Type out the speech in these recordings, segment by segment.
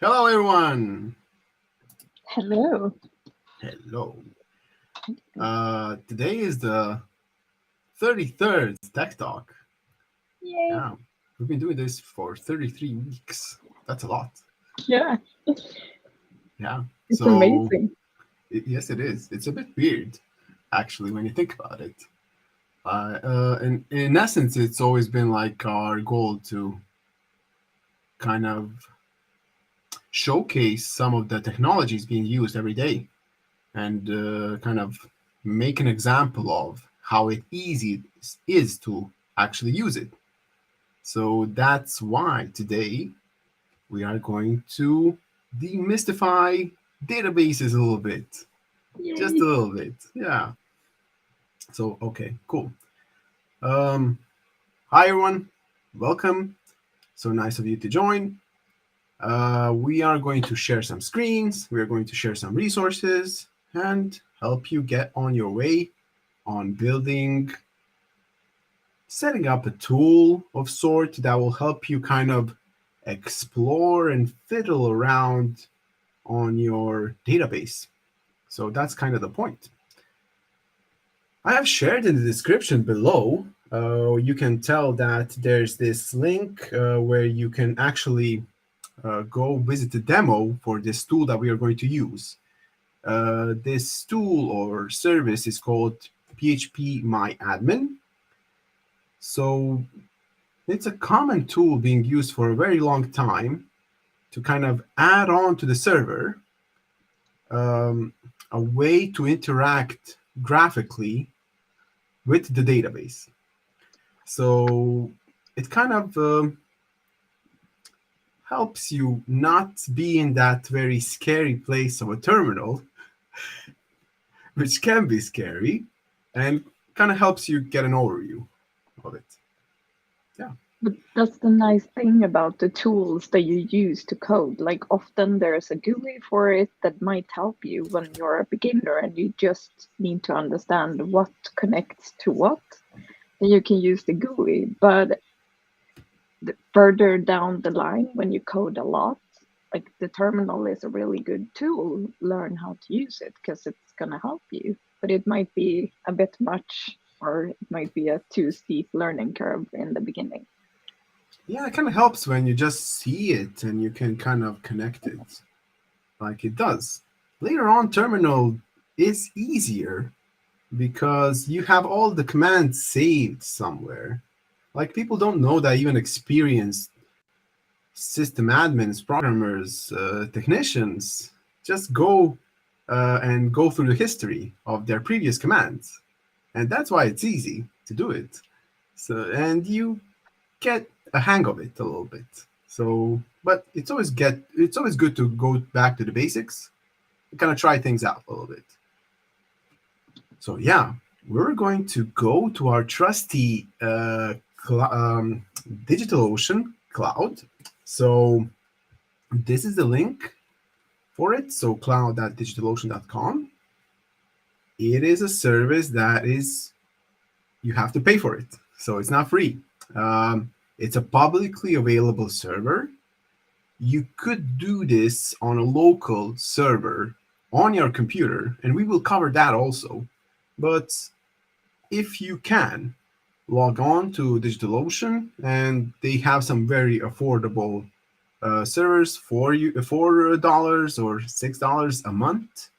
Hello, everyone. Hello. Hello. Today is the 33rd Tech Talk. Yay. Yeah, we've been doing this for 33 weeks. That's a lot. Yeah, Yeah. it's So, amazing. yes, it is. It's a bit weird, actually, when you think about it. In essence, it's always been like our goal to kind of showcase some of the technologies being used every day and kind of make an example of how it easy is to actually use it. So that's why today we are going to demystify databases a little bit, just a Yay. little bit. Yeah. So okay, cool. Um, Hi everyone, welcome. So nice of you to join. We are going to share some screens. We are going to share some resources and help you get on your way on building, setting up a tool of sort that will help you kind of explore and fiddle around on your database. So that's kind of the point. I have shared in the description below. You can tell that there's this link where you can actually go visit the demo for this tool that we are going to use. This tool or service is called PHP My Admin. So it's a common tool being used for a very long time to kind of add on to the server um, a way to interact graphically with the database. So it kind of helps you not be in that very scary place of a terminal, which can be scary, and kind of helps you get an overview of it. Yeah. But that's the nice thing about the tools that you use to code. Like often there's a GUI for it that might help you when you're a beginner and you just need to understand what connects to what. Then you can use the GUI. But further down the line, when you code a lot, like the terminal is a really good tool. Learn how to use it because it's gonna help you. But it might be a bit much, or it might be a too steep learning curve in the beginning. Yeah, it kind of helps when you just see it and you can kind of connect it like it does. Later on, terminal is easier because you have all the commands saved somewhere. Like people don't know that even experienced system admins, programmers, technicians just go and go through the history of their previous commands, and that's why it's easy to do it. So and you get a hang of it a little bit. So, but it's always good to go back to the basics and kind of try things out a little bit. So yeah, we're going to go to our trusty DigitalOcean cloud. So this is the link for it. So cloud.digitalocean.com. It is a service that is you have to pay for it, so it's not free. It's a publicly available server. You could do this on a local server on your computer, and we will cover that also. But if you can, log on to DigitalOcean, and they have some very affordable servers for you, $4 or $6 a month.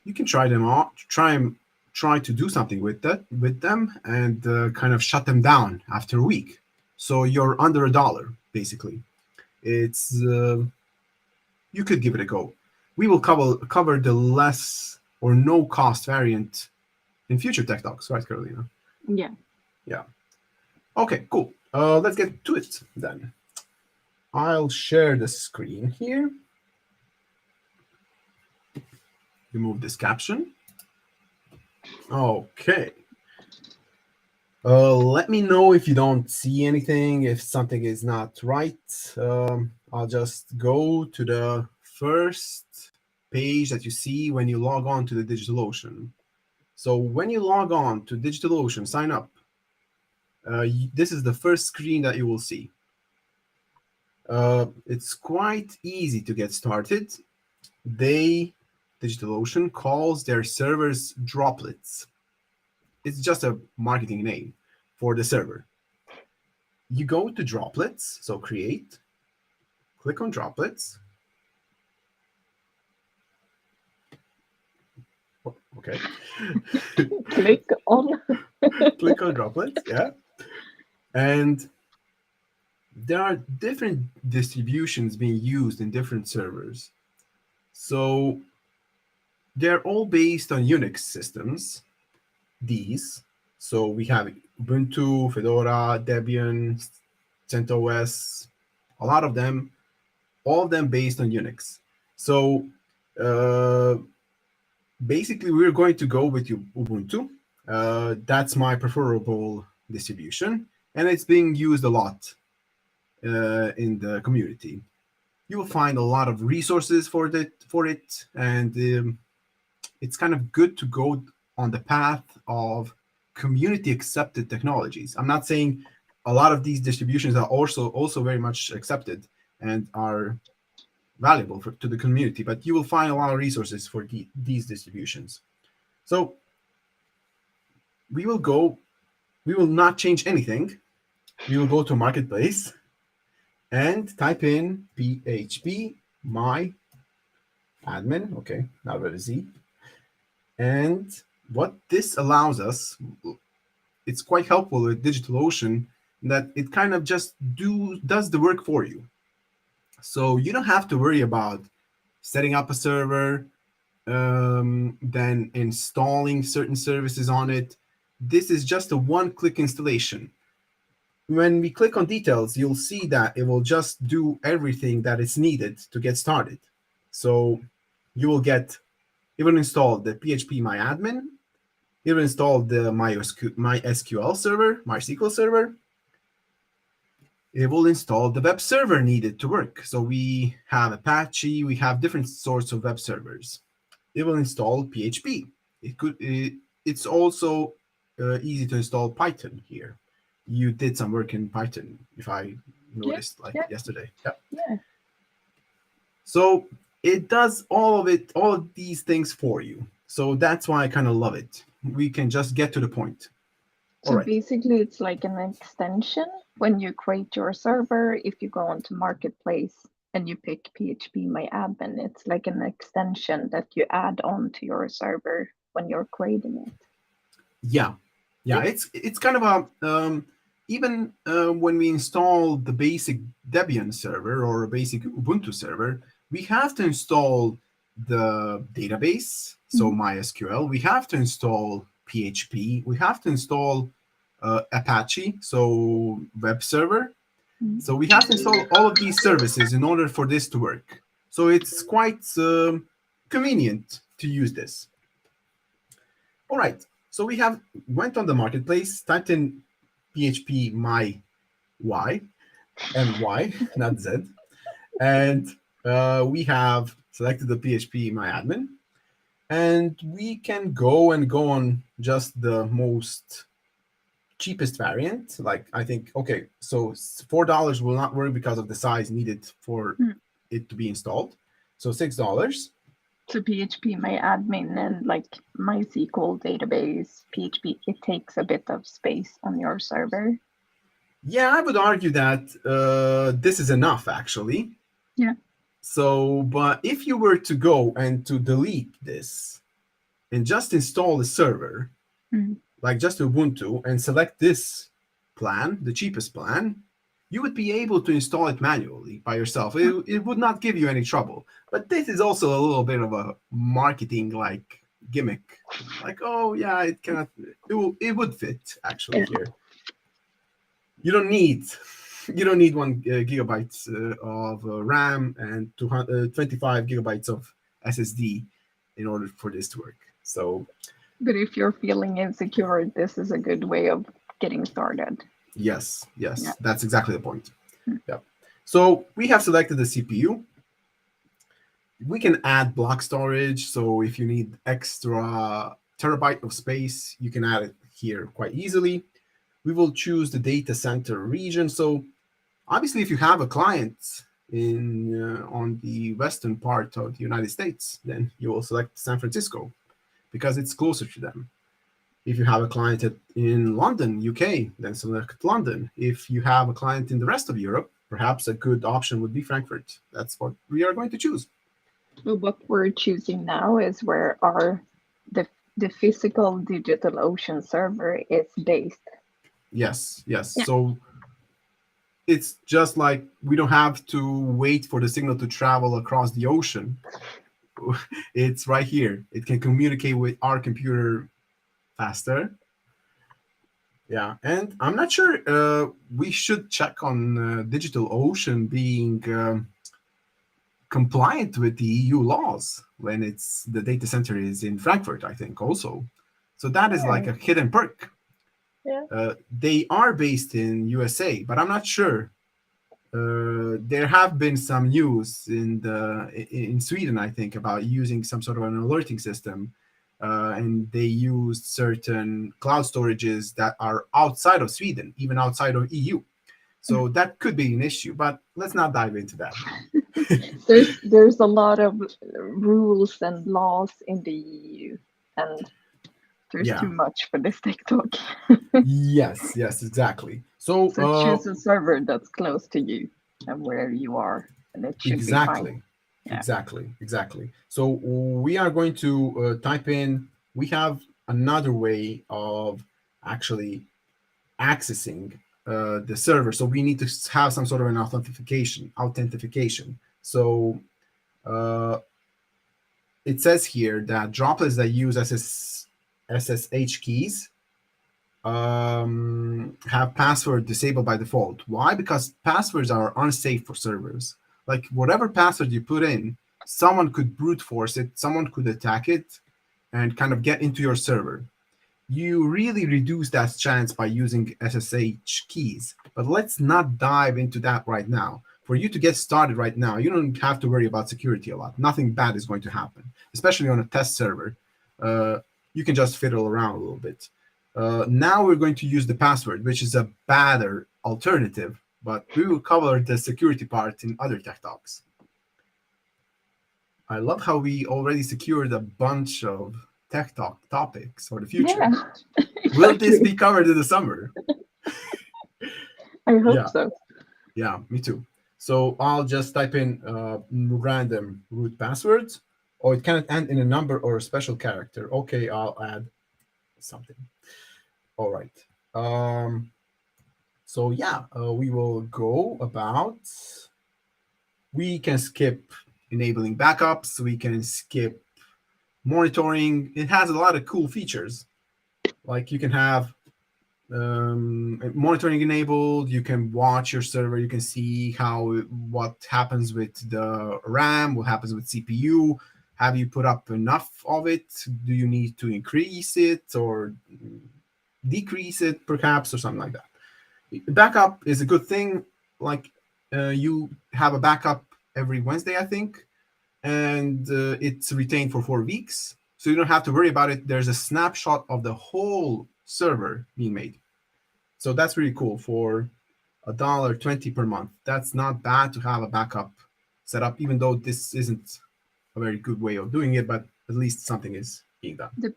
You can try them out, try to do something with them, and kind of shut them down after a week. So you're under $1 basically. It's you could give it a go. We will cover the less or no cost variant in future tech talks, right, Carolina? Yeah. Yeah. Okay, cool. Let's get to it then. I'll share the screen here. Remove this caption. Okay. Let me know if you don't see anything, if something is not right. I'll just go to the first page that you see when you log on to the DigitalOcean. So when you log on to DigitalOcean, sign up. This is the first screen that you will see. It's quite easy to get started. They, DigitalOcean, calls their servers droplets. It's just a marketing name for the server. You go to droplets, so create, click on droplets. Okay. Click on. Click on droplets, yeah. And there are different distributions being used in different servers. So they're all based on Unix systems, these. So we have Ubuntu, Fedora, Debian, CentOS, a lot of them, all of them based on Unix. So uh, basically, we're going to go with Ubuntu. That's my preferable distribution, and it's being used a lot in the community. You will find a lot of resources for it, and it's kind of good to go on the path of community accepted technologies. I'm not saying a lot of these distributions are also very much accepted and are valuable to the community, but you will find a lot of resources for these distributions. So we will go, we will not change anything. We will go to Marketplace and type in PHP my admin. Okay, now with a Z. And what this allows us, it's quite helpful with DigitalOcean that it kind of just does the work for you. So you don't have to worry about setting up a server, then installing certain services on it. This is just a one-click installation. When we click on details, you'll see that it will just do everything that is needed to get started. So you will install the PHP MyAdmin, it will install the MySQL server, MySQL server. It will install the web server needed to work. So we have Apache, we have different sorts of web servers. It will install PHP. It's also easy to install Python here. You did some work in Python, if I noticed, yesterday. Yeah. Yeah. So it does all of these things for you. So that's why I kind of love it. We can just get to the point. So basically, it's like an extension. When you create your server, if you go onto Marketplace and you pick PHP My Admin, it's like an extension that you add on to your server when you're creating it. Yeah. It's kind of a even when we install the basic Debian server or a basic Ubuntu server, we have to install the database, so MySQL. We have to install PHP. We have to install Apache, so web server. So we have to install all of these services in order for this to work. So it's quite convenient to use this. All right. So we went on the marketplace, typed in PHP my Y, MY, not Z, and we have selected the PHP my admin, and we can go on just the most cheapest variant. Like I think, okay, so $4 will not work because of the size needed for it to be installed. So $6. So PHP My Admin and like MySQL database, PHP, it takes a bit of space on your server. Yeah, I would argue that this is enough, actually. Yeah. So, but if you were to go and to delete this and just install the server, like just Ubuntu, and select this plan, the cheapest plan, you would be able to install it manually by yourself. It would not give you any trouble. But this is also a little bit of a marketing like gimmick. Like, oh yeah, it cannot. It would fit actually here. You don't need 1 gigabyte of RAM and 25 gigabytes of SSD in order for this to work. So, but if you're feeling insecure, this is a good way of getting started. Yes, yeah. That's exactly the point. Yeah. So we have selected the CPU. We can add block storage. So if you need extra terabyte of space, you can add it here quite easily. We will choose the data center region. So Obviously, if you have a client in on the western part of the United States, then you will select San Francisco because it's closer to them. If you have a client in London, UK, then select London. If you have a client in the rest of Europe, perhaps a good option would be Frankfurt. That's what we are going to choose. Well, what we're choosing now is where the the physical digital ocean server is based. Yes, yes. Yeah. So it's just like we don't have to wait for the signal to travel across the ocean. It's right here. It can communicate with our computer faster. Yeah, and I'm not sure. We should check on DigitalOcean being compliant with the EU laws when it's the data center is in Frankfurt. I think also, so that is like Yeah. a hidden perk. Yeah. They are based in USA, but I'm not sure. There have been some news in Sweden, I think, about using some sort of an alerting system, and they used certain cloud storages that are outside of Sweden, even outside of EU. So that could be an issue, but let's not dive into that now. There's a lot of rules and laws in the EU, and there's too Yeah. much for this TikTok. Yes. Yes. Exactly. So So choose a server that's close to you and where you are, and it should be fine. exactly. Yeah. Exactly. So we are going to type in. We have another way of actually accessing the server. So we need to have some sort of an authentication. So uh, it says here that droplets that use SSH keys have password disabled by default. Why? Because passwords are unsafe for servers. Like whatever password you put in, someone could brute force it, someone could attack it, and kind of get into your server. You really reduce that chance by using SSH keys. But let's not dive into that right now. For you to get started right now, you don't have to worry about security a lot. Nothing bad is going to happen, especially on a test server. Uh, you can just fiddle around a little bit. Now we're going to use the password, which is a better alternative, but we will cover the security part in other tech talks. I love how we already secured a bunch of tech talk topics for the future. Yeah, Will this exactly. be covered in the summer? I hope Yeah, so. yeah, me too. So I'll just type in random root passwords, or it can end in a number or a special character. Okay, I'll add something. All right. Um, so yeah, we will go about. We can skip enabling backups. We can skip monitoring. It has a lot of cool features. Like you can have monitoring enabled. You can watch your server. You can see what happens with the RAM, what happens with CPU. Have you put up enough of it? Do you need to increase it or decrease it, perhaps, or something like that? Backup is a good thing. Like you have a backup every Wednesday, I think, and it's retained for 4 weeks, so you don't have to worry about it. There's a snapshot of the whole server being made. So that's really cool for $1.20 per month. That's not bad to have a backup set up, even though this isn't a very good way of doing it, but at least something is being done. The,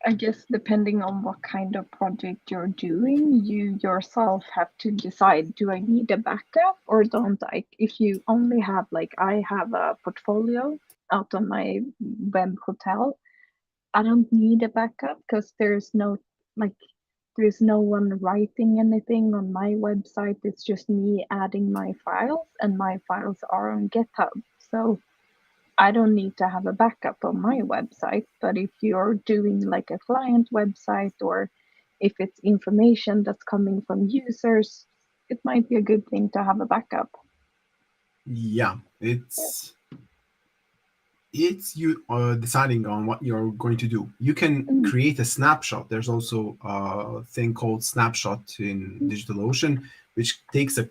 I guess depending on what kind of project you're doing, you yourself have to decide, do I need a backup or don't I? If you only have, like, I have a portfolio out on my web hotel, I don't need a backup because like there's no one writing anything on my website. It's just me adding my files, and my files are on GitHub. So I don't need to have a backup on my website. But if you're doing like a client website, or if it's information that's coming from users, it might be a good thing to have a backup. Yeah, Yeah. it's you deciding on what you're going to do. You can Mm, create a snapshot. There's also a thing called snapshot in mm, DigitalOcean, which makes a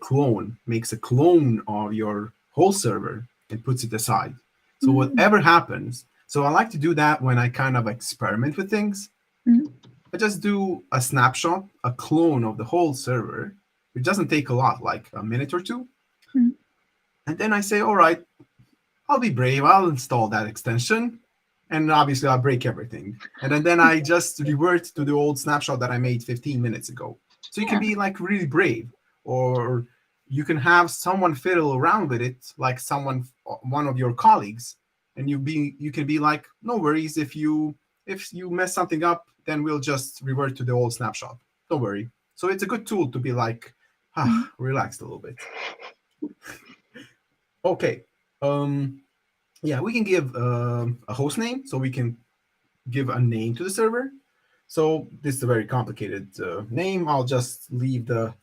clone of your whole server and puts it aside. So mm, whatever happens, so I like to do that when I kind of experiment with things. mm. I just do a snapshot, a clone of the whole server, It doesn't take a lot, like a minute or two. Mm. And then I say, all right, I'll be brave. I'll install that extension. And obviously, I'll break everything. And then I just revert to the old snapshot that I made 15 minutes ago. So you can Yeah. be like really brave, or you can have someone fiddle around with it, like one of your colleagues, and you can be like, no worries, if you mess something up, then we'll just revert to the old snapshot. Don't worry. So it's a good tool to be like, Mm. relaxed a little bit. Okay. Yeah, we can give a host name, so we can give a name to the server. So this is a very complicated name. I'll just leave the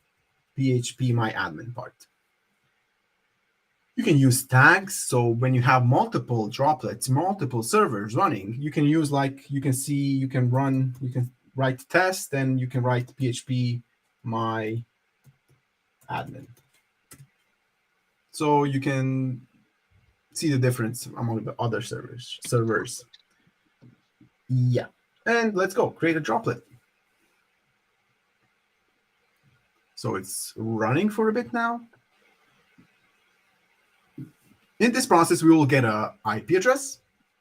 PHP my admin part. You can use tags. So when you have multiple droplets, multiple servers running, you can use, like you can see, you can write test, and you can write PHP my admin. So you can see the difference among the other servers. Yeah. And let's go create a droplet. So it's running for a bit now. In this process, we will get a IP address.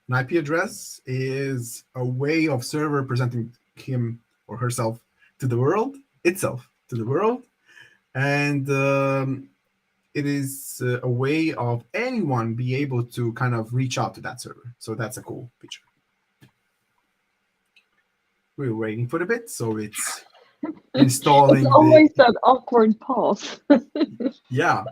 An IP address is a way of server presenting him or herself to the world, itself to the world. And it is a way of anyone be able to kind of reach out to that server. So that's a cool feature. We're waiting for the bit, so it's It's installing the. always that awkward pause. Yeah,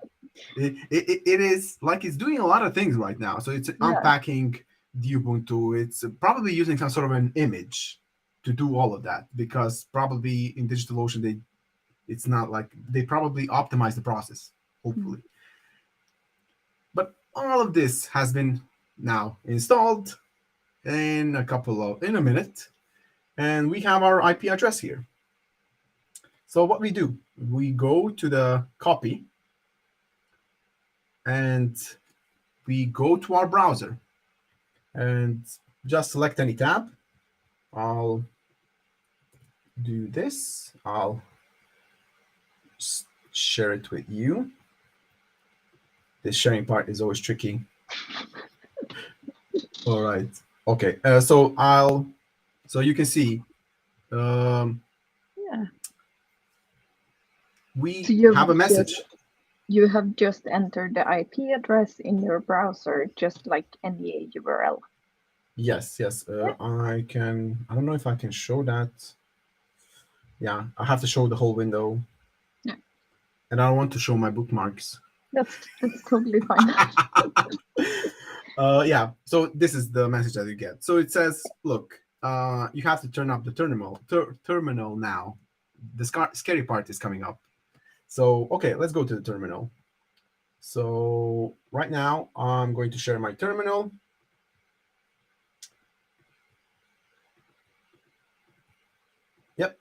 it is like it's doing a lot of things right now. So it's Yeah. unpacking the Ubuntu. It's probably using some sort of an image to do all of that, because probably in DigitalOcean it's not like they probably optimize the process, hopefully. But all of this has been now installed in a minute, and we have our IP address here. So what we do, we go to the copy, and we go to our browser, and just select any tab. I'll do this. I'll share it with you. This sharing part is always tricky. All right. Okay. So you can see, um, Yeah. we So you've have a message. just you have just entered the IP address in your browser, just like any URL. Yes, yes. Yeah. I can. I don't know if I can show that. Yeah, I have to show the whole window, Yeah. and I don't want to show my bookmarks. That's totally fine. Yeah. So this is the message that you get. So it says, "Look, you have to turn up the terminal now. The scary part is coming up." So okay, let's go to the terminal. So right now I'm going to share my terminal. Yep.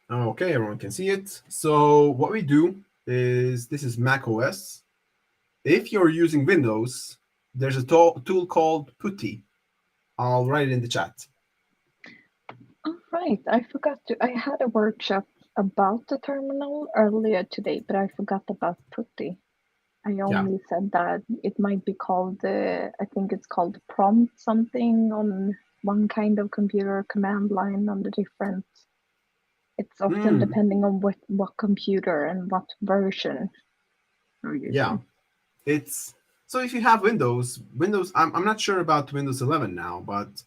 Okay, everyone can see it. So what we do is, this is Mac OS. If you're using Windows, there's a tool called Putty. I'll write it in the chat. All right, I forgot to. I had a workshop about the terminal earlier today, but I forgot about Putty. I Yeah. only said that it might be called, I think it's called prompt something on one kind of computer, command line on the different. It's often depending on what computer and what version you're Yeah. using. It's so if you have Windows, I'm not sure about Windows 11 now, but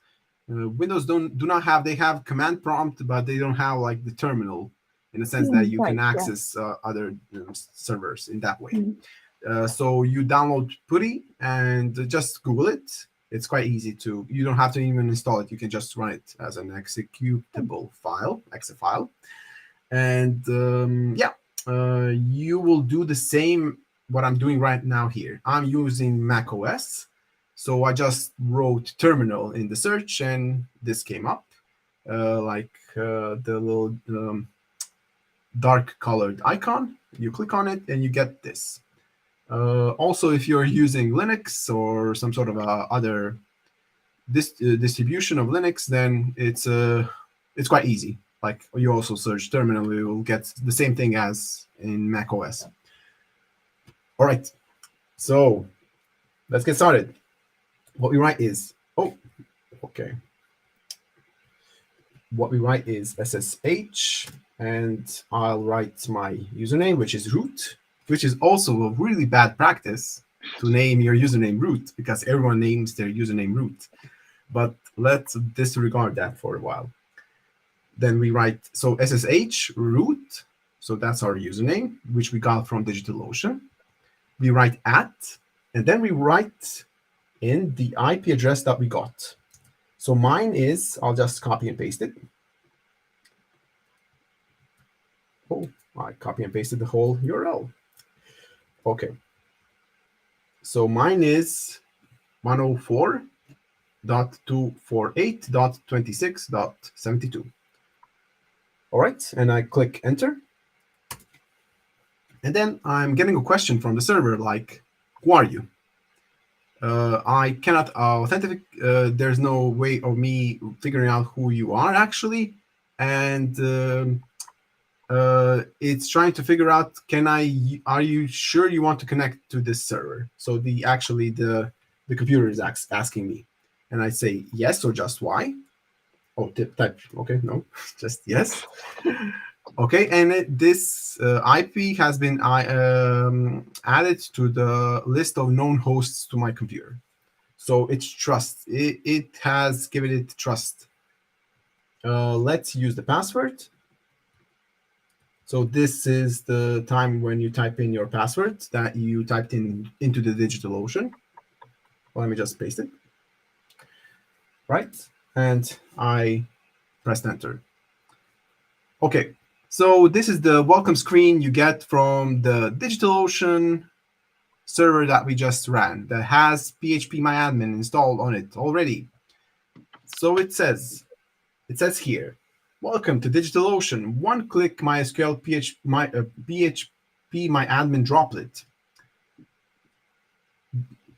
Windows do not have, they have command prompt, but they don't have like the terminal, in the sense that you can Right, yeah. access other servers in that way. Mm. So you download Putty and just Google it. It's quite easy to. You don't have to even install it. You can just run it as an executable file, exe file, and you will do the same. What I'm doing right now here. I'm using Mac OS, so I just wrote terminal in the search, and this came up, the little dark colored icon. You click on it, and you get this. Also, if you're using Linux or some sort of other distribution of Linux, then it's quite easy. like you also search terminal, you will get the same thing as in Mac OS. All right, so let's get started. What we write is, oh, okay. What we write is SSH, and I'll write my username, which is root, which is also a really bad practice to name your username root, because everyone names their username root. But let's disregard that for a while. Then we write, so SSH root, so that's our username, which we got from DigitalOcean. We write at, and then we write in the IP address that we got. So mine is, I'll just copy and paste it. Oh, I copy and pasted the whole URL. Okay. So mine is 104.248.26.72. All right, and I click enter. And then I'm getting a question from the server like, who are you? I cannot authenticate. There's no way of me figuring out who you are actually. And it's trying to figure out, are you sure you want to connect to this server? So the computer is asking me. And I say yes or just Y. Oh, type. Okay, no, just yes. Okay, and this IP has been added to the list of known hosts to my computer. So it's trust. It has given it trust. Let's use the password. So this is the time when you type in your password that you typed into the DigitalOcean. Well, let me just paste it. Right, and I pressed enter. Okay. So this is the welcome screen you get from the DigitalOcean server that we just ran that has phpMyAdmin installed on it already. So it says here, welcome to DigitalOcean, one-click MySQL phpMyAdmin droplet.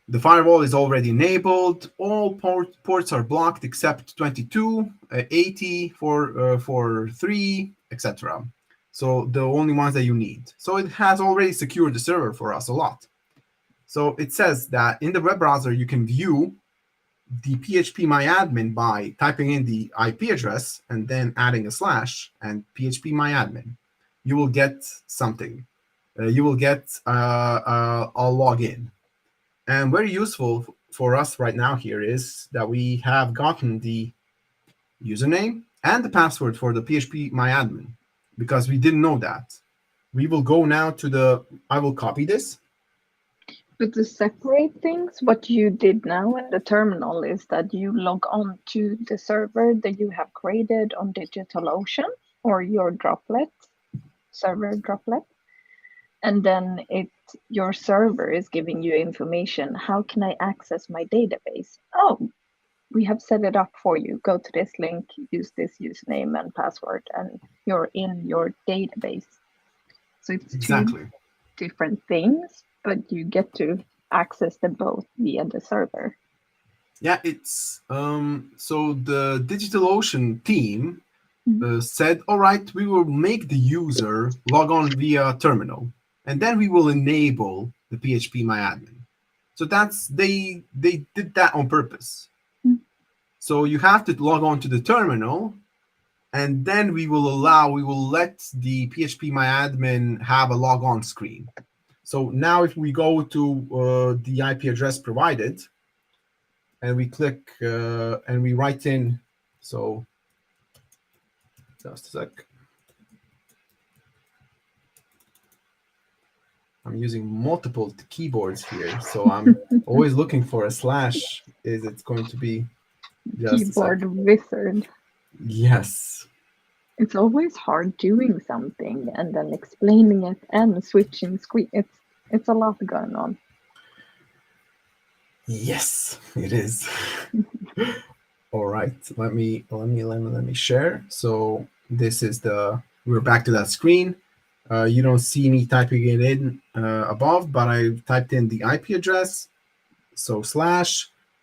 The firewall is already enabled. All ports are blocked except 22, 80, 3, etc. So the only ones that you need. So it has already secured the server for us a lot. So it says that in the web browser, you can view the phpMyAdmin by typing in the IP address and then adding a slash and phpMyAdmin. You will get something. You will get a login. And very useful for us right now here is that we have gotten the username and the password for the phpMyAdmin because we didn't know that. We will go now to I will copy this. But to separate things, what you did now in the terminal is that you log on to the server that you have created on DigitalOcean or your droplet, server droplet. And then your server is giving you information. How can I access my database? Oh, we have set it up for you. Go to this link, use this username and password, and you're in your database. So it's exactly 2 different things, but you get to access them both via the server. Yeah, it's so the DigitalOcean team said, all right, we will make the user log on via terminal. And then we will enable the phpMyAdmin. So they did that on purpose. So you have to log on to the terminal, and then we will let the phpMyAdmin have a log on screen. So now if we go to the IP address provided, and we click and we write in, so just a sec. I'm using multiple keyboards here, so I'm always looking for a slash. Is it going to be just keyboard wizard? Yes. It's always hard doing something and then explaining it and switching screen. It's a lot going on. Yes, it is. All right, let me share. So this is we're back to that screen. You don't see me typing it in above, but I typed in the IP address. So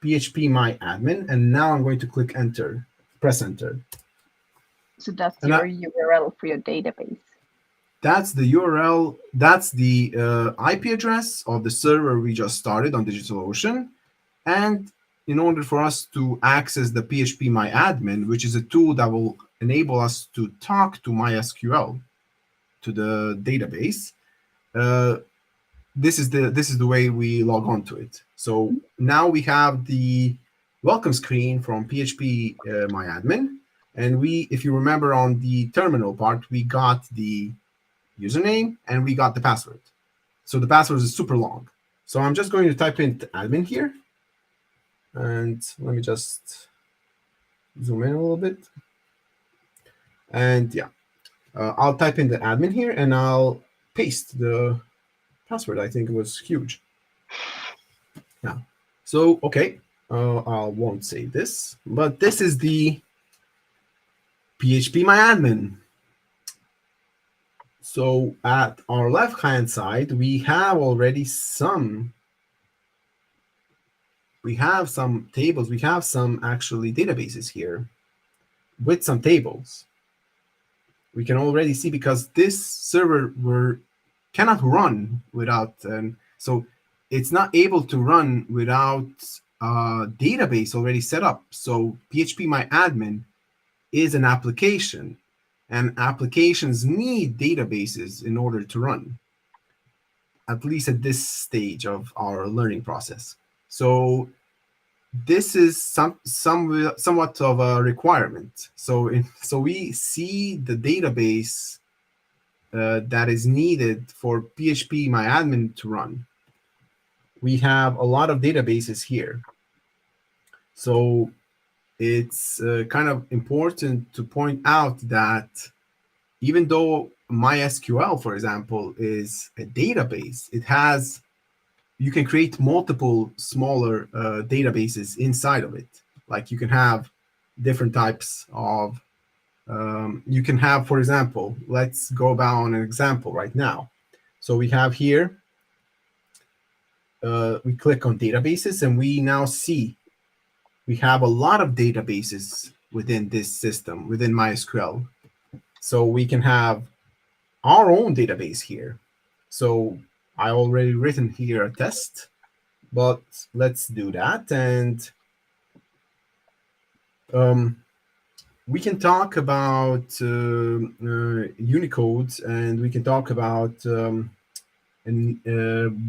/phpMyAdmin, and now I'm going to click enter, press enter. So that's And your URL for your database. that's the URL, that's the IP address of the server we just started on DigitalOcean. And in order for us to access the phpMyAdmin, which is a tool that will enable us to talk to MySQL, to the database, uh, this is the way we log on to it. So now we have the welcome screen from phpMyAdmin, and we, if you remember on the terminal part, we got the username and we got the password. So the password is super long. So I'm just going to type in admin here, and let me just zoom in a little bit. And yeah, I'll type in the admin here and I'll paste the password. I think it was huge. Yeah. So, okay, I won't save this, but this is the phpMyAdmin. So at our left-hand side, we have already some tables. We have some actually databases here with some tables. We can already see because this server cannot run without, so it's not able to run without a database already set up. So phpMyAdmin is an application, and applications need databases in order to run, at least at this stage of our learning process. So this is somewhat of a requirement. So we see the database that is needed for phpMyAdmin to run. We have a lot of databases here. So it's kind of important to point out that even though MySQL, for example, is a database, you can create multiple smaller databases inside of it. Like you can have different types of, you can have, for example, let's go about an example right now. So we have here, we click on databases and we now see we have a lot of databases within this system, within MySQL. So we can have our own database here. So I already written here a test, but let's do that. And we can talk about Unicode, and we can talk about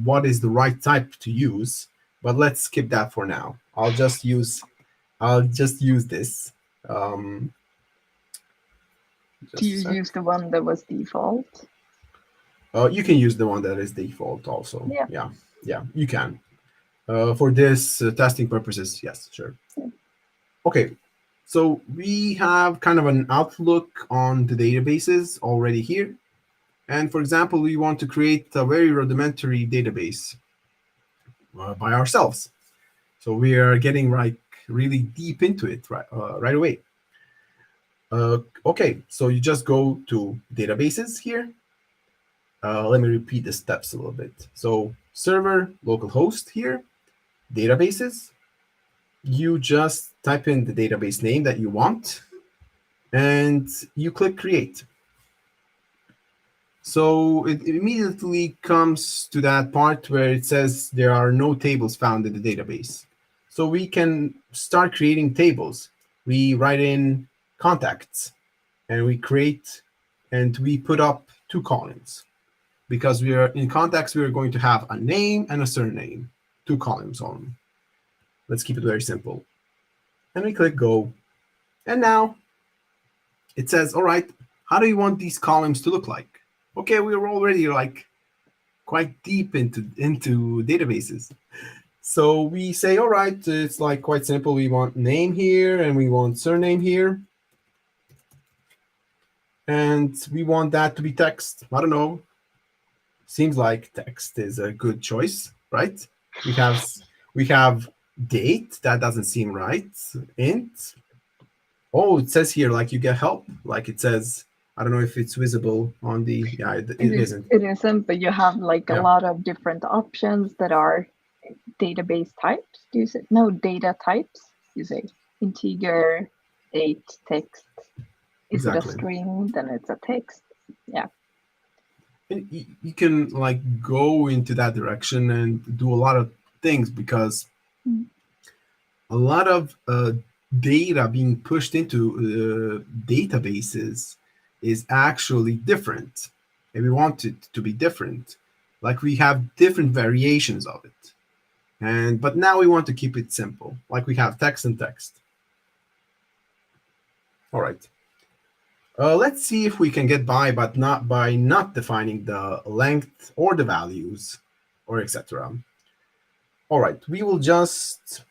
what is the right type to use. But let's skip that for now. I'll just use this. Do you use the one that was default? You can use the one that is default also. Yeah, you can. For this testing purposes, yes, sure. Yeah. Okay, so we have kind of an outlook on the databases already here. And for example, we want to create a very rudimentary database by ourselves. So we are getting really deep into it right away. Okay, so you just go to databases here. Let me repeat the steps a little bit. So server, localhost here, databases. You just type in the database name that you want, and you click create. So it immediately comes to that part where it says there are no tables found in the database. So we can start creating tables. We write in contacts, and we create, and we put up 2 columns. Because we are in contacts, we are going to have a name and a surname, 2 columns on. Let's keep it very simple. And we click go. And now it says, all right, how do you want these columns to look like? Okay, we are already quite deep into databases. So we say, all right, it's quite simple. We want name here and we want surname here. And we want that to be text. I don't know. Seems like text is a good choice, right? We have date. That doesn't seem right. Int. Oh, it says here you get help. It says, I don't know if it's visible on the, yeah, it isn't. It isn't, but you have a lot of different options that are database types. Do you say no data types? You say integer, date, text. Is it a exactly. string? Then it's a text. Yeah. And you can like go into that direction and do a lot of things because Mm. a lot of data being pushed into databases is actually different, and we want it to be different. Like we have different variations of it, and but now we want to keep it simple. Like we have text and text. All right. Let's see if we can get by, but not by not defining the length or the values or etc. All right, we will just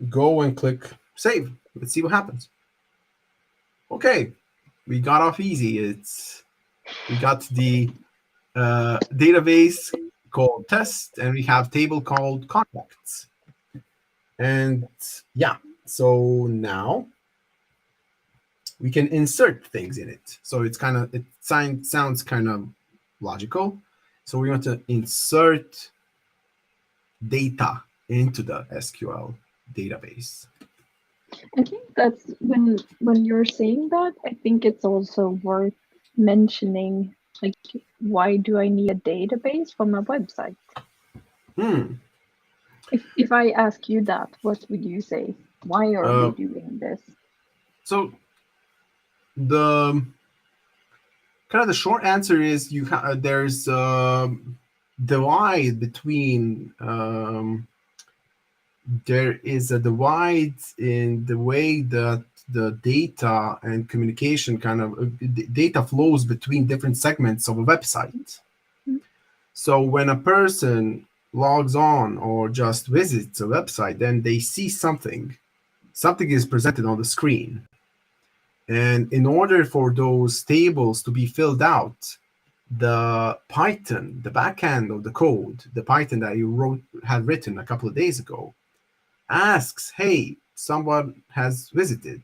go and click save. Let's see what happens. Okay, we got off easy. We got the database called test, and we have table called contacts. And yeah, so now we can insert things in it. So sounds kind of logical. So we want to insert data into the SQL database. I think that's when you're saying that, I think it's also worth mentioning, like, why do I need a database for my website? Hmm. If I ask you that, what would you say? Why are we Uh, doing this? so the kind of the short answer is there's divide between there is a divide in the way that the data and communication kind of data flows between different segments of a website. Mm. So when a person logs on or just visits a website, then they see something is presented on the screen. And in order for those tables to be filled out, the Python, the backend of the code, the Python that you had written a couple of days ago, asks, "Hey, someone has visited."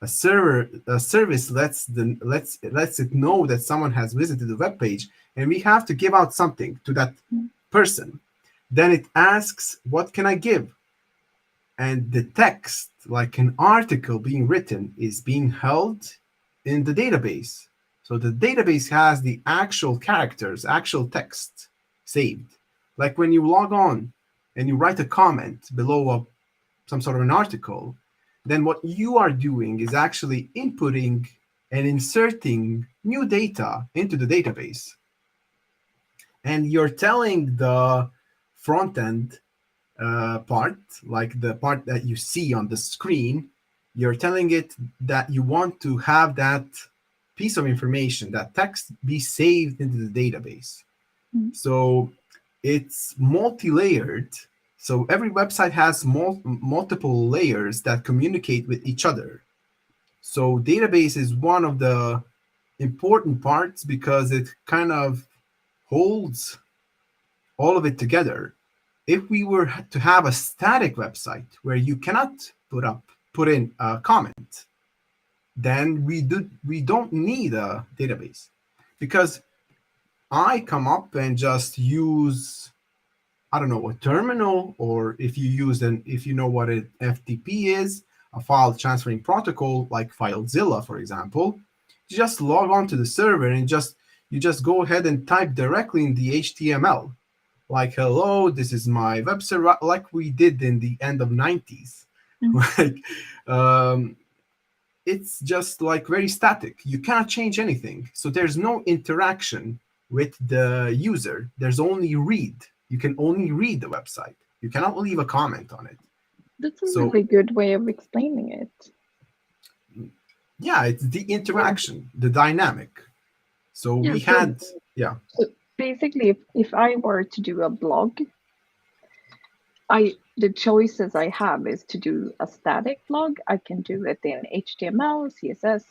A service lets it know that someone has visited the web page, and we have to give out something to that Mm. person. Then it asks, "What can I give?" And the text, like an article being written, is being held in the database. So the database has the actual characters, actual text saved. Like when you log on and you write a comment below some sort of an article, then what you are doing is actually inputting and inserting new data into the database. And you're telling the front end part, like the part that you see on the screen, you're telling it that you want to have that piece of information, that text, be saved into the database. Mm. So it's multi-layered. So every website has multiple layers that communicate with each other. So database is one of the important parts because it kind of holds all of it together. If we were to have a static website where you cannot put in a comment, then we don't need a database, because I come up and just use, I don't know, a terminal, or if you know what an FTP is, a file transferring protocol like FileZilla, for example, you just log on to the server and you just go ahead and type directly in the HTML, like, "Hello, this is my web server," like we did in the end of 90s. Mm. Like, um, it's just like very static. You cannot change anything. So there's no interaction with the user. There's only read. You can only read the website. You cannot leave a comment on it. That's a So really good way of explaining it. yeah, it's the Yeah. interaction, the dynamic. So Yeah. we So, had, yeah. so basically, if I were to do a blog, the choices I have is to do a static blog. I can do it in HTML, CSS,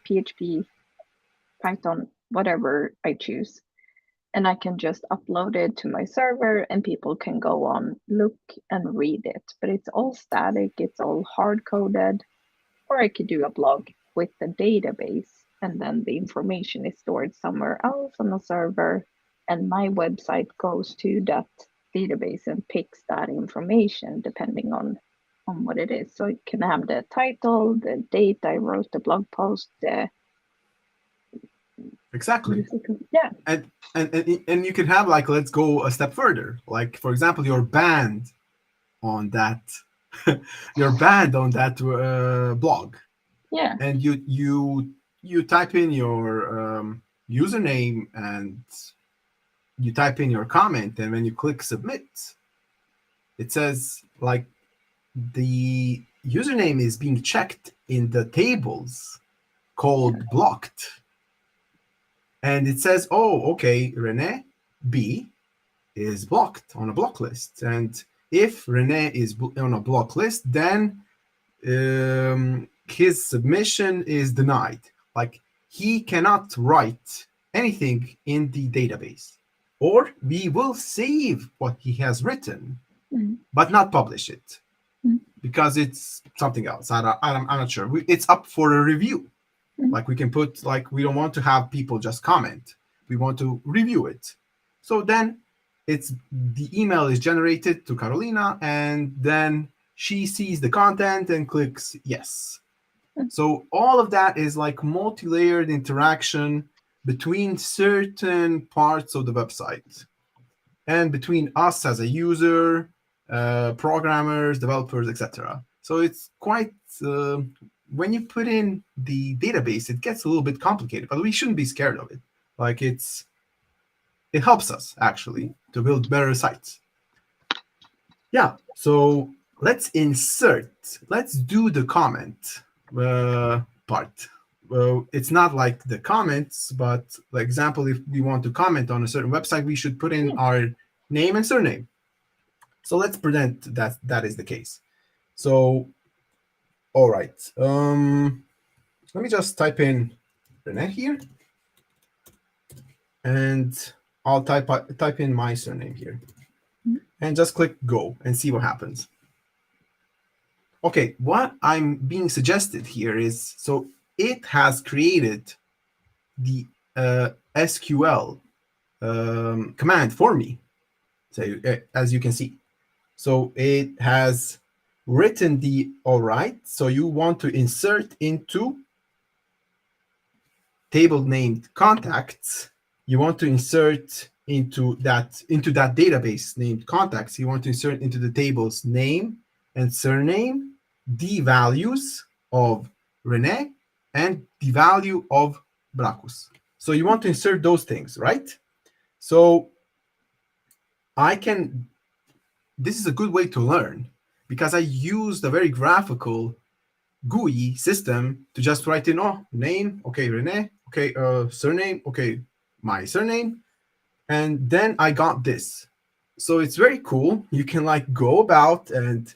PHP, Python, whatever I choose. And I can just upload it to my server and people can go on, look and read it. But it's all static, it's all hard coded. Or I could do a blog with the database and then the information is stored somewhere else on the server. And my website goes to that database and picks that information depending on what it is. So it can have the title, the date I wrote the blog post, Exactly. Yeah. And you can have like, let's go a step further. Like for example, you're banned on that you're banned on that blog, Yeah. and you type in your username, and you type in your comment, and when you click submit, it says like the username is being checked in the tables Yeah. called blocked, and it says, oh, okay, Rene B is blocked on a block list, and if Rene is on a block list, then his submission is denied. Like he cannot write anything in the database, or we will save what he has written, Mm. but not publish it Mm. because it's something else. I'm not sure. It's up for a review. Mm. Like we can put, like, we don't want to have people just comment. We want to review it. So then it's the email is generated to Carolina, and then she sees the content and clicks yes. Mm. So all of that is like multi-layered interaction between certain parts of the website and between us as a user, programmers, developers, etc. So it's quite when you put in the database, it gets a little bit complicated, but we shouldn't be scared of it. Like it helps us actually to build better sites. Yeah. So let's insert. Let's do the comment part. Well, it's not like the comments, but like example, if we want to comment on a certain website, we should put in Yeah. our name and surname. So let's pretend that that is the case. So, all right. Let me just type in Rene here, and I'll type in my surname here, Mm. and just click go and see what happens. Okay, what I'm being suggested here is, so it has created the SQL command for me. So as you can see, so it has written the all right. So you want to insert into table named contacts. You want to insert into that database named contacts. You want to insert into the tables name and surname, the values of Rene, and the value of Bracus. So you want to insert those things, right? So I can. This is a good way to learn because I used a very graphical GUI system to just write in, oh, name, okay, Rene, okay, surname, okay, my surname, and then I got this. So it's very cool. You can like go about and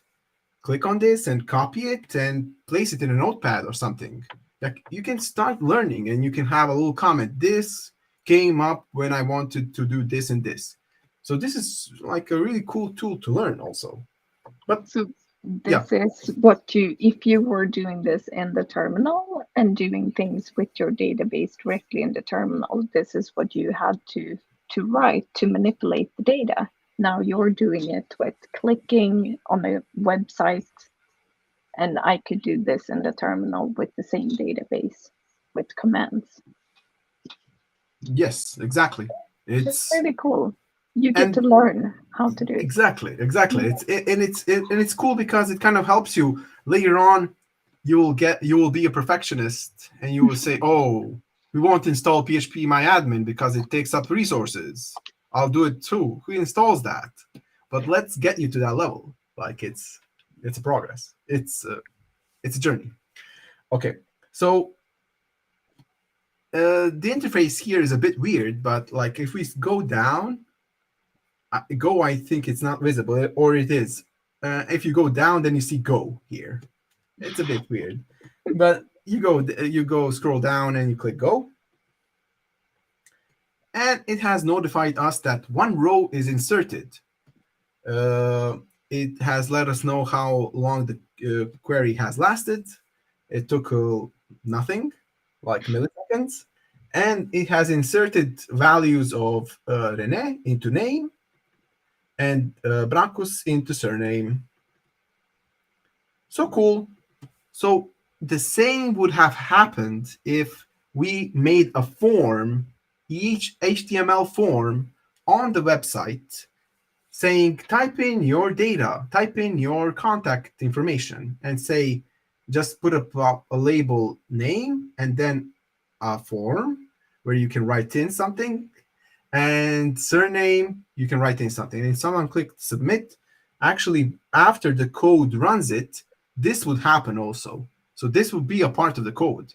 click on this and copy it and place it in a notepad or something. Like you can start learning, and you can have a little comment. This came up when I wanted to do this and this. So this is like a really cool tool to learn also. But So yeah, this is what you, if you were doing this in the terminal and doing things with your database directly in the terminal, this is what you had to write to manipulate the data. Now you're doing it with clicking on a website, and I could do this in the terminal with the same database with commands. yes, exactly. It's It's really cool. You get to and learn how to do it. exactly. It's cool because it kind of helps you later on. You will be a perfectionist, and you will say, "Oh, we won't install PHP my admin because it takes up resources. I'll do it too. Who installs that?" But let's get you to that level. Like it's a progress. It's a journey. Okay, so the interface here is a bit weird, but like if we go down, go, I think it's not visible, or it is. If you go down, then you see go here. It's a bit weird, but you go scroll down and you click go, and it has notified us that one row is inserted. Uh, it has let us know how long the query has lasted. It took nothing, like milliseconds, and it has inserted values of Rene into name and Bracus into surname. So cool. So the same would have happened if we made a form, each HTML form on the website saying, type in your data, type in your contact information, and say, just put a label name and then a form where you can write in something, and surname, you can write in something. And if someone clicked submit, actually, after the code runs it, this would happen also. So this would be a part of the code,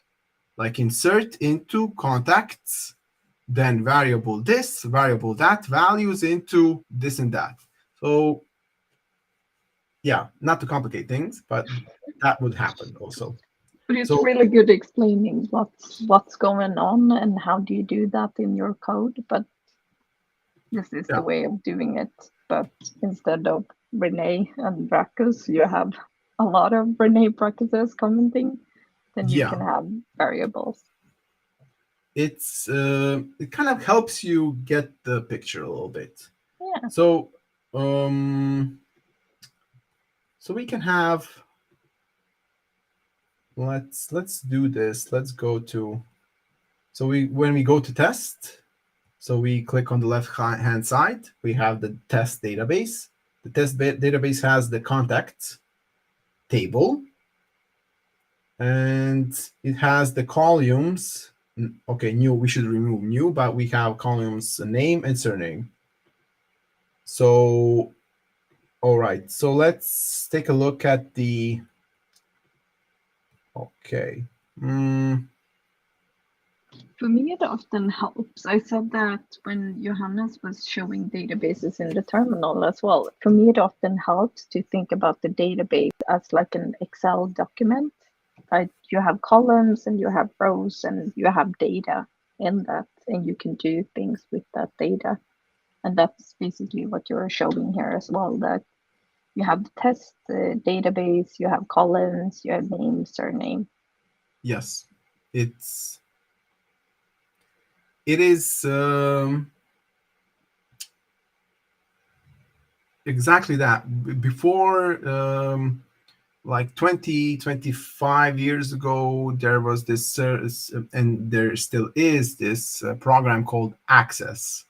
like insert into contacts, then variable this, variable that, values into this and that. So yeah, not to complicate things, but that would happen also. But it's So really good explaining what's going on and how do you do that in your code. But this is the yeah, way of doing it. But instead of Renee and brackets, you have a lot of Renee brackets commenting. Then you yeah, can have variables. it kind of helps you get the picture a little bit. Yeah. So um, so we can have, let's do this. Let's go to, so we when we go to test, so we click on the left hand side, we have the test database. The test database has the contacts table, and it has the columns. Okay, new, we should remove new, but we have columns name and surname. So all right, so let's take a look at the, okay. For me, it often helps. I said that when Johannes was showing databases in the terminal as well. For me, it often helps to think about the database as like an Excel document. Right? You have columns and you have rows and you have data in that, and you can do things with that data. And that's basically what you're showing here as well, that you have the test database, you have columns, you have name, surname. Yes, it's it is exactly that. Before, like 20-25 years ago, there was this and there still is this program called Access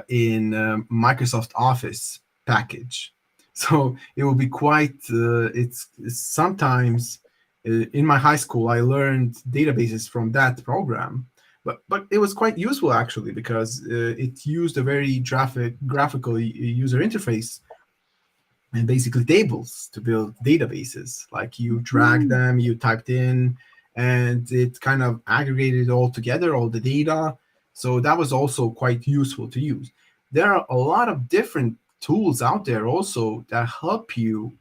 in Microsoft Office package. So it will be quite it's sometimes in my high school I learned databases from that program, but it was quite useful actually, because it used a very graphical user interface, and basically tables to build databases. Like you drag Mm. them, you typed in, and it kind of aggregated all together, all the data. So that was also quite useful to use. There are a lot of different tools out there also that help you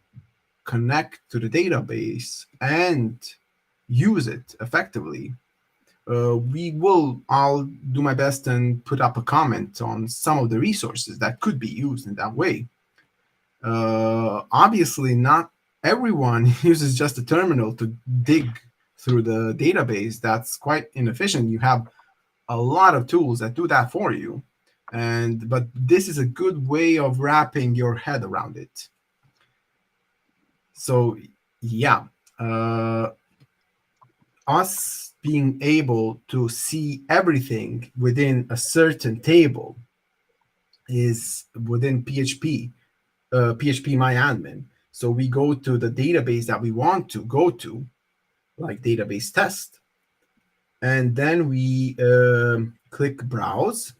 connect to the database and use it effectively. I'll do my best and put up a comment on some of the resources that could be used in that way. Obviously, not everyone uses just a terminal to dig through the database. That's quite inefficient. You have a lot of tools that do that for you, and but this is a good way of wrapping your head around it. So yeah, uh, us being able to see everything within a certain table is within PHP, PHP MyAdmin. So we go to the database that we want to go to, like database test, and then we click browse.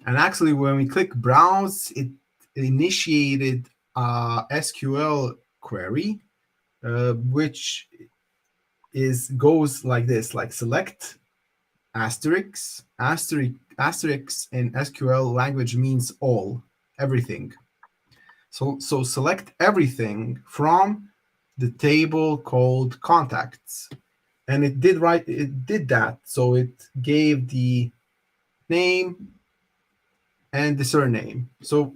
And actually, when we click browse, it initiated a SQL query, which is goes like this: like select asterisk in SQL language means all, everything. So select everything from the table called contacts. And it did that. So it gave the name and the surname. So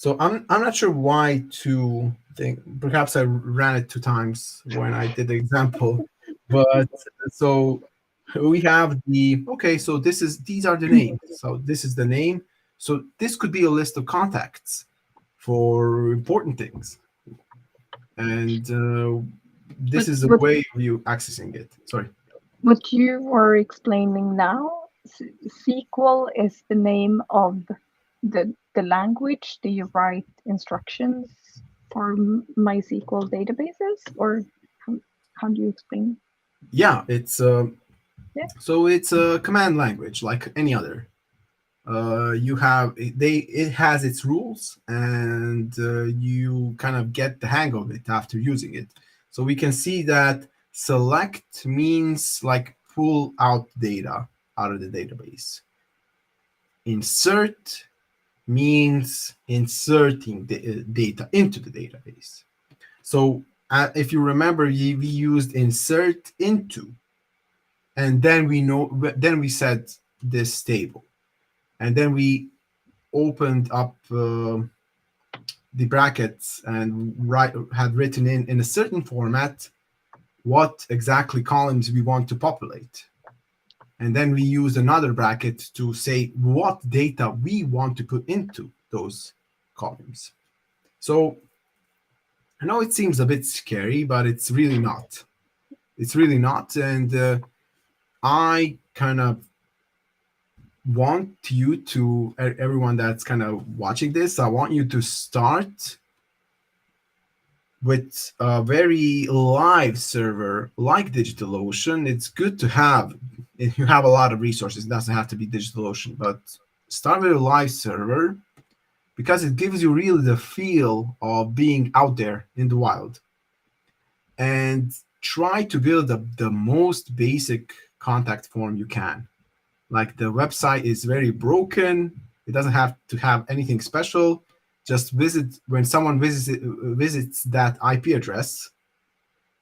I'm not sure why to think, perhaps I ran it 2 times when I did the example. But so we have the, okay, so these are the names. So this is the name. So this could be a list of contacts for important things. And this But is a what way of you accessing it. Sorry. What you were explaining now, SQL is the name of the language that you write instructions for MySQL databases, or how, how do you explain? Yeah, it's Yeah. so it's a command language like any other. You have it has its rules, and you kind of get the hang of it after using it. So we can see that select means like pull out data out of the database. Insert means inserting the data into the database. So if you remember, we used insert into, and then we said this table, and then we opened up the brackets and had written in a certain format what exactly columns we want to populate. And then we use another bracket to say what data we want to put into those columns. So I know it seems a bit scary, but it's really not. It's really not. And I kind of want you to, everyone that's kind of watching this, I want you to start with a very live server like DigitalOcean. It's good to have if you have a lot of resources. It doesn't have to be DigitalOcean, but start with a live server because it gives you really the feel of being out there in the wild. And try to build the most basic contact form you can. Like the website is very broken. It doesn't have to have anything special. Just visit when someone visits that IP address,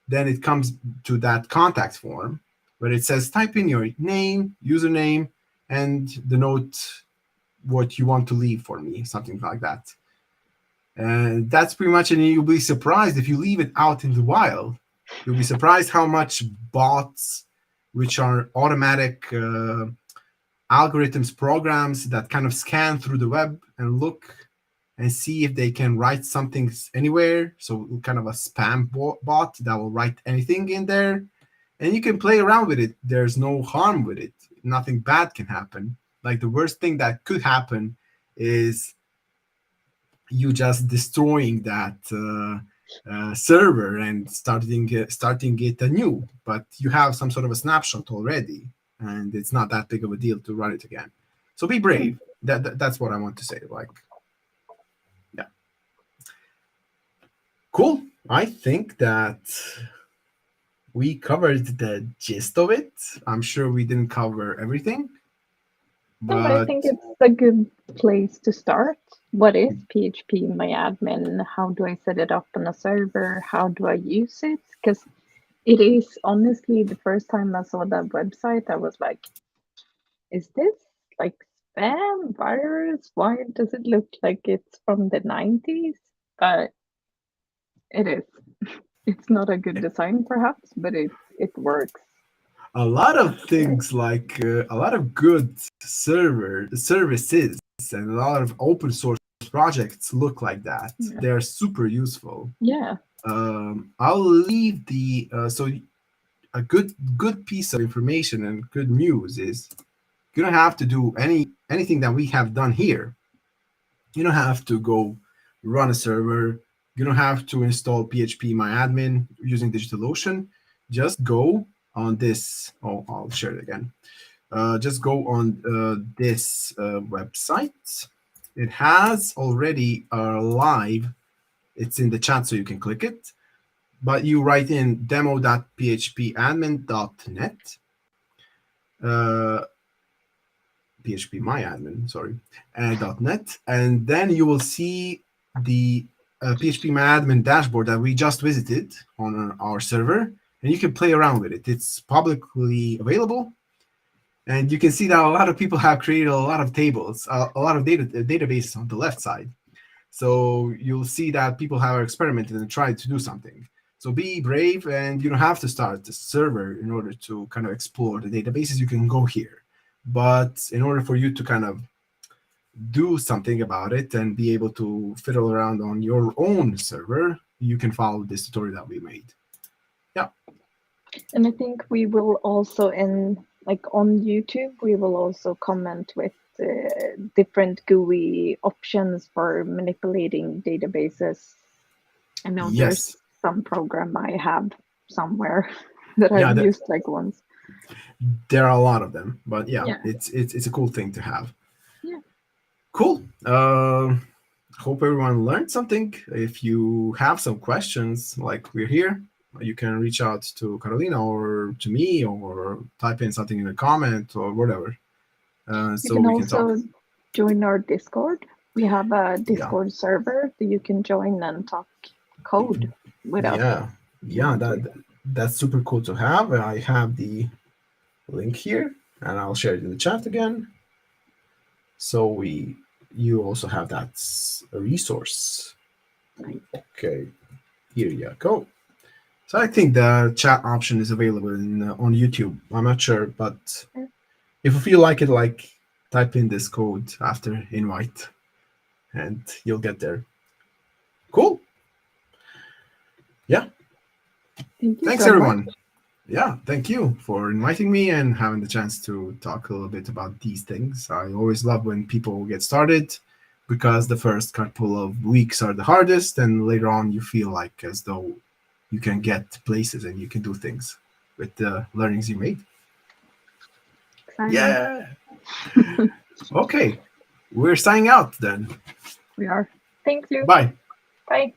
then it comes to that contact form where it says type in your name, username, and the note what you want to leave for me, something like that. And that's pretty much, and you'll be surprised if you leave it out in the wild. You'll be surprised how much bots, which are automatic algorithms programs that kind of scan through the web and look and see if they can write something anywhere. So kind of a spam bot that will write anything in there, and you can play around with it. There's no harm with it. Nothing bad can happen. Like the worst thing that could happen is you just destroying that server and starting it anew. But you have some sort of a snapshot already, and it's not that big of a deal to run it again. So be brave. That's what I want to say. Like, yeah, cool. I think that we covered the gist of it. I'm sure we didn't cover everything, No, but I think but it's a good place to start. What is PHP MyAdmin? How do I set it up on a server? How do I use it? Because it is honestly the first time I saw that website, I was like, is this like spam virus? Why does it look like it's from the 90s? But it is. It's not a good design, perhaps, but it works. a lot of Yeah. things like a lot of good services and a lot of open source projects look like that. Yeah. They're super useful. Yeah. I'll leave the so a good piece of information and good news is you don't have to do anything that we have done here. You don't have to go run a server. You don't have to install PHP MyAdmin using DigitalOcean. Just go on this. Oh, I'll share it again. Just go on this website. It has already live. It's in the chat, so you can click it. But you write in demo.phpadmin.net. Uh, PHP MyAdmin, sorry, .net, and then you will see the PHP MyAdmin dashboard that we just visited on our server, and you can play around with it. It's publicly available, and you can see that a lot of people have created a lot of tables, a lot of databases on the left side. So you'll see that people have experimented and tried to do something. So be brave, and you don't have to start a server in order to kind of explore the databases. You can go here. But in order for you to kind of do something about it and be able to fiddle around on your own server, you can follow this tutorial that we made. Yeah. And I think we will also on YouTube, we will also comment with different GUI options for manipulating databases. I know Yes. there's some program I have somewhere that I've Yeah, used like once. there are a lot of them, but yeah, Yeah, it's a cool thing to have. yeah. Cool. Hope everyone learned something. If you have some questions, like we're here, you can reach out to Carolina or to me, or type in something in the comment or whatever, You so can we can talk. also join our Discord. We have a Yeah, Discord server that you can join and talk code with us yeah, if you yeah. want to. That's super cool to have. I have the link here, and I'll share it in the chat again. So you also have that resource. Nice. Okay, here you go. So I think the chat option is available on YouTube. I'm not sure, but if you feel like it, like type in this code after invite, and you'll get there. Cool. Yeah. Thank you Thanks so much. everyone. Yeah, thank you for inviting me and having the chance to talk a little bit about these things. I always love when people get started because the first couple of weeks are the hardest, and later on you feel like as though you can get places and you can do things with the learnings you made. Exciting. Yeah. Okay. We're signing out then. We are. Thank you. Bye. Bye.